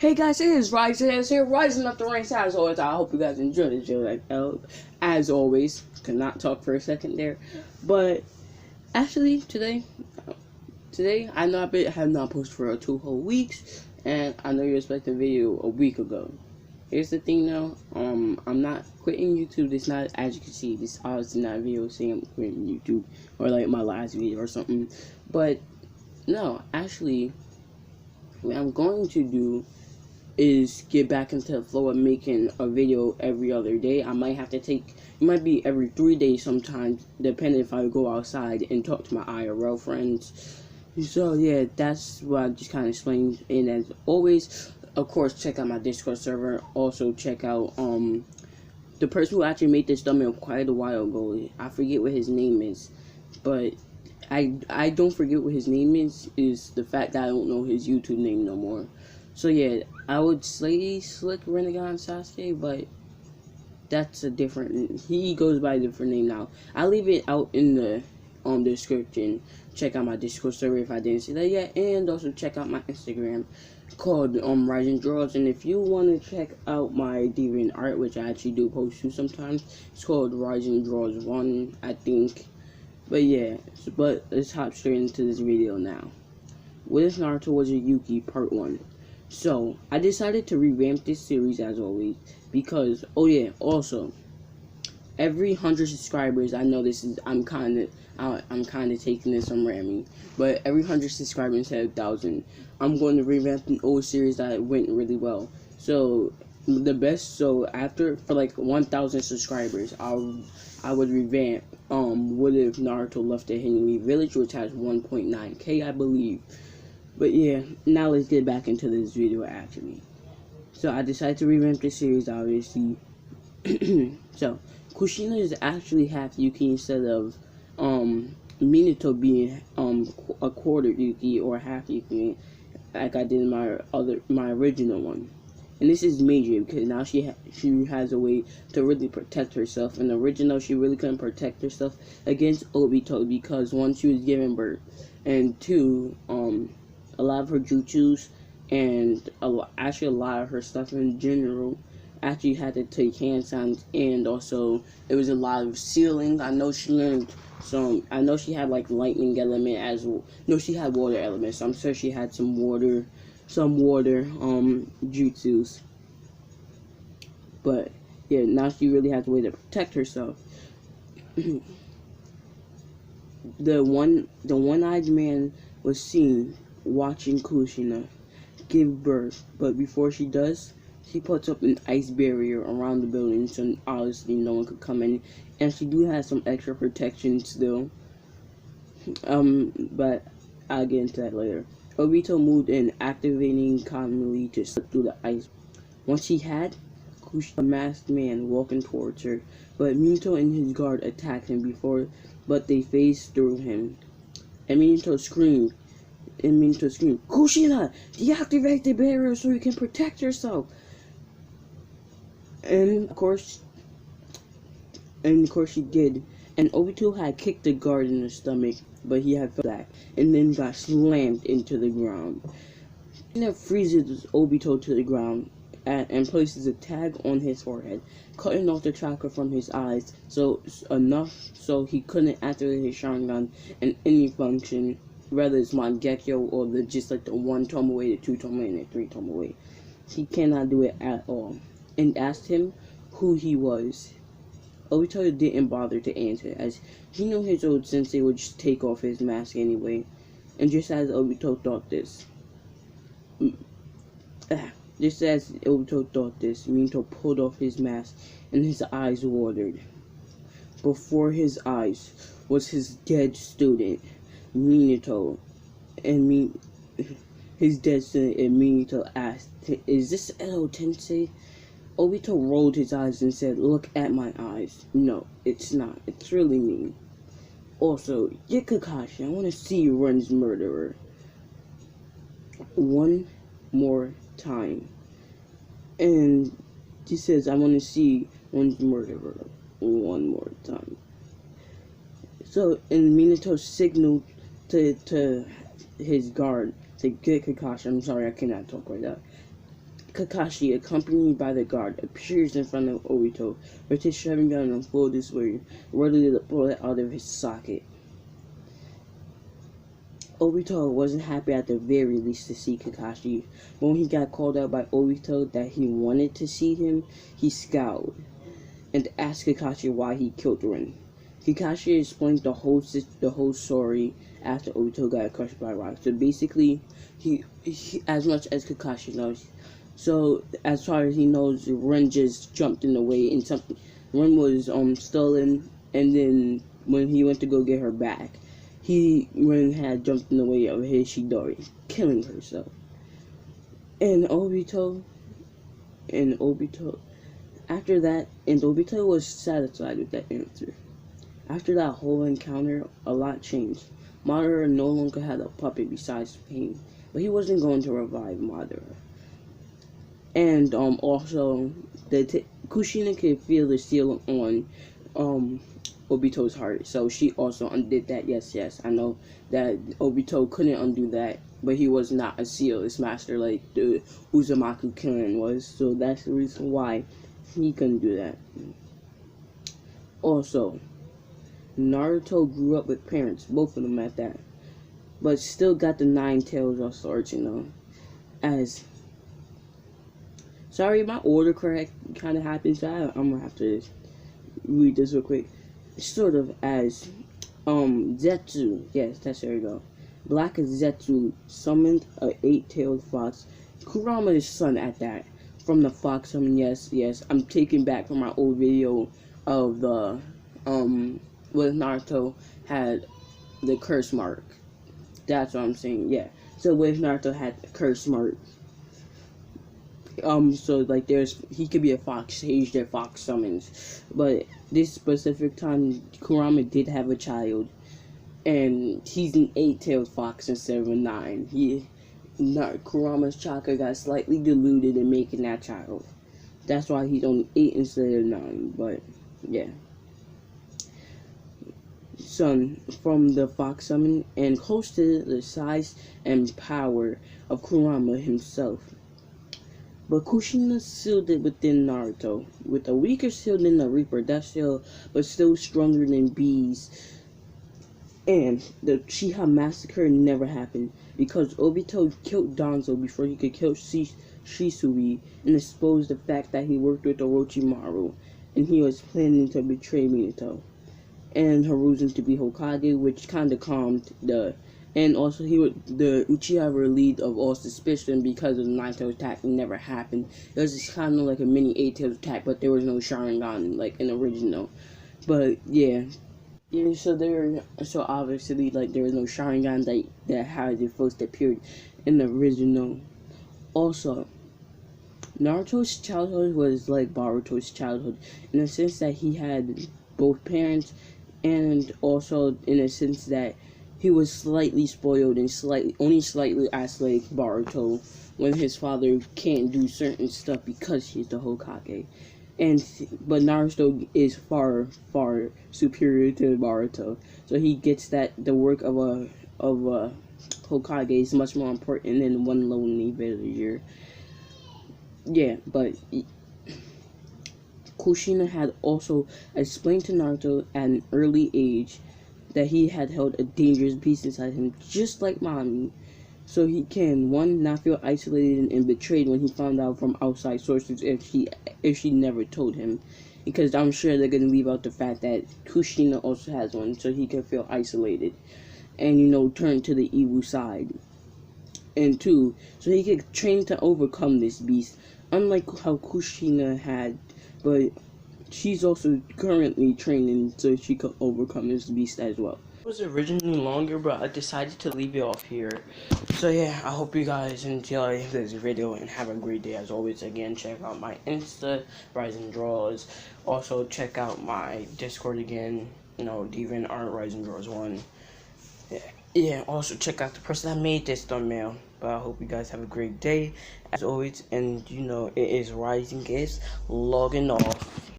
Hey guys, it is Ryzen here, rising up the ranks as always. I hope you guys enjoyed the show. As always, could not talk for a second there, but actually today I know I have not posted for 2 whole weeks, and I know you're expecting a video a week ago. Here's the thing now, I'm not quitting YouTube. This not, as you can see, this obviously not a video saying I'm quitting YouTube or like my last video or something, but no, actually, what I'm going to do is get back into the flow of making a video every other day. I might have to it might be every 3 days sometimes, depending if I go outside and talk to my IRL friends. So yeah, that's what I just kind of explained. And as always, of course, check out my Discord server. Also check out the person who actually made this thumbnail quite a while ago. I forget what his name is, but I don't forget what his name is the fact that I don't know his YouTube name no more. So yeah, I would say Slick Renegade Sasuke, but that's a different, he goes by a different name now. I'll leave it out in the description. Check out my Discord server if I didn't say that yet, and also check out my Instagram called Rising Draws. And if you want to check out my deviant art, which I actually do post to sometimes, it's called Rising Draws 1, I think. But yeah, but let's hop straight into this video now. What if Naruto was a Yuki part 1? So I decided to revamp this series as always because, oh yeah, also every 100 subscribers, I know this is, I'm kind of taking this from Rami, but every 100 subscribers instead of 1,000, I'm going to revamp an old series that went really well. So after, for like 1,000 subscribers, I would revamp What If Naruto Left the Hidden Village, which has 1.9k, I believe. But yeah, now let's get back into this video actually. So I decided to revamp this series, obviously. So Kushina is actually half Yuki instead of Minato being a quarter Yuki or half Yuki, like I did in my original one. And this is major because now she has a way to really protect herself. In the original, she really couldn't protect herself against Obito because one, she was giving birth, and two, a lot of her jutsus and actually a lot of her stuff in general actually had to take hand signs, and also there was a lot of sealing. I know she learned some. I know she had like lightning element as well. No, she had water elements. So I'm sure she had some water jutsus. But yeah, now she really has a way to protect herself. The one-eyed man was seen watching Kushina give birth, but before she does, she puts up an ice barrier around the building so obviously no one could come in, and she do have some extra protection still. But I'll get into that later. Obito moved in, activating Kamui to slip through the ice. Once she had Kushina, a masked man walking towards her, but Minato and his guard attacked him but they phased through him. And Minato screamed, "Kushina, deactivate the barrier so you can protect yourself." And of course she did. And Obito had kicked the guard in the stomach, but he had fell back and then got slammed into the ground. Kushina freezes Obito to the ground and places a tag on his forehead, cutting off the chakra from his eyes, so he couldn't activate his Sharingan in any function, whether it's Mangekyo or just like the 1 Tomoe, the 2 Tomoe, and the 3 Tomoe. He cannot do it at all. And asked him who he was. Obito didn't bother to answer, as he knew his old sensei would just take off his mask anyway. And just as Obito thought this, Minato pulled off his mask and his eyes watered. Before his eyes was his dead student, Minato, and Minato asked, "Is this Edo Tensei?" Obito rolled his eyes and said, "Look at my eyes." "No, it's not. It's really me." Also, Kakashi, I want to see you run this murderer. One more time. And he says, "I want to see one's murderer one more time." So, and Minato signaled to his guard to get Kakashi. I'm sorry, I cannot talk right now. Kakashi, accompanied by the guard, appears in front of Obito with his Sharingan on full display, ready to pull it out of his socket. Obito wasn't happy at the very least to see Kakashi, but when he got called out by Obito that he wanted to see him, he scowled and asked Kakashi why he killed Rin. Kakashi explained the whole story after Obito got crushed by rock. So basically, he as much as Kakashi knows, so as far as he knows, Rin just jumped in the way and something. Rin was stolen, and then when he went to go get her back, Rin had jumped in the way of his Shidori, killing herself. And Obito, after that, and Obito was satisfied with that answer. After that whole encounter, a lot changed. Madara no longer had a puppet besides Pain, but he wasn't going to revive Madara. And also, Kushina could feel the seal on Obito's heart, so she also undid that. Yes, I know that Obito couldn't undo that, but he was not a sealess master like the Uzumaki clan was, so that's the reason why he couldn't do that. Also, Naruto grew up with parents, both of them at that, but still got the 9 tails of swords, as... Sorry, my order correct kind of happened, so I'm gonna have to read this real quick. Sort of as, Zetsu, yes, there you go. Black Zetsu summoned a 8-tailed fox, Kurama's son at that, from the fox summon. Yes, I'm taking back from my old video of the, where Naruto had the curse mark. That's what I'm saying, yeah. So with Naruto had the curse mark, so like he could be a fox sage that fox summons, but this specific time Kurama did have a child, and he's an 8-tailed fox instead of a 9. Kurama's chakra got slightly diluted in making that child. That's why he's only 8 instead of 9. But yeah, son from the fox summon and close to the size and power of Kurama himself. But Kushina sealed it within Naruto, with a weaker seal than the Reaper, but still stronger than bees. And the Chiha massacre never happened, because Obito killed Danzo before he could kill Shisui, and exposed the fact that he worked with Orochimaru, and he was planning to betray Minato and Hiruzen to be Hokage, which kind of calmed the... And also, the Uchiha relieved of all suspicion because of the 9-tailed attack. It never happened. It was just kind of like a mini 8-tailed attack, but there was no Sharingan like in the original. But yeah, so obviously like there was no Sharingan that had it first appeared in the original. Also, Naruto's childhood was like Boruto's childhood in the sense that he had both parents, and also in a sense that he was slightly spoiled and only slightly acts like Boruto when his father can't do certain stuff because he's the Hokage. But Naruto is far superior to Boruto, so he gets that the work of a Hokage is much more important than one lonely villager. Yeah, but Kushina had also explained to Naruto at an early age that he had held a dangerous beast inside him, just like mommy, so he can, 1, not feel isolated and betrayed when he found out from outside sources if she never told him, because I'm sure they're going to leave out the fact that Kushina also has one, so he can feel isolated and, turn to the evil side. And 2, so he could train to overcome this beast, unlike how Kushina had, but she's also currently training so she could overcome this beast as well. It was originally longer, but I decided to leave it off here. So yeah, I hope you guys enjoy this video and have a great day. As always, again, check out my Insta, Rising Draws. Also, check out my Discord again, Devin Art Rising Draws 1. Yeah, also check out the person that made this thumbnail. But I hope you guys have a great day, as always, and it is Rising Gifts logging off.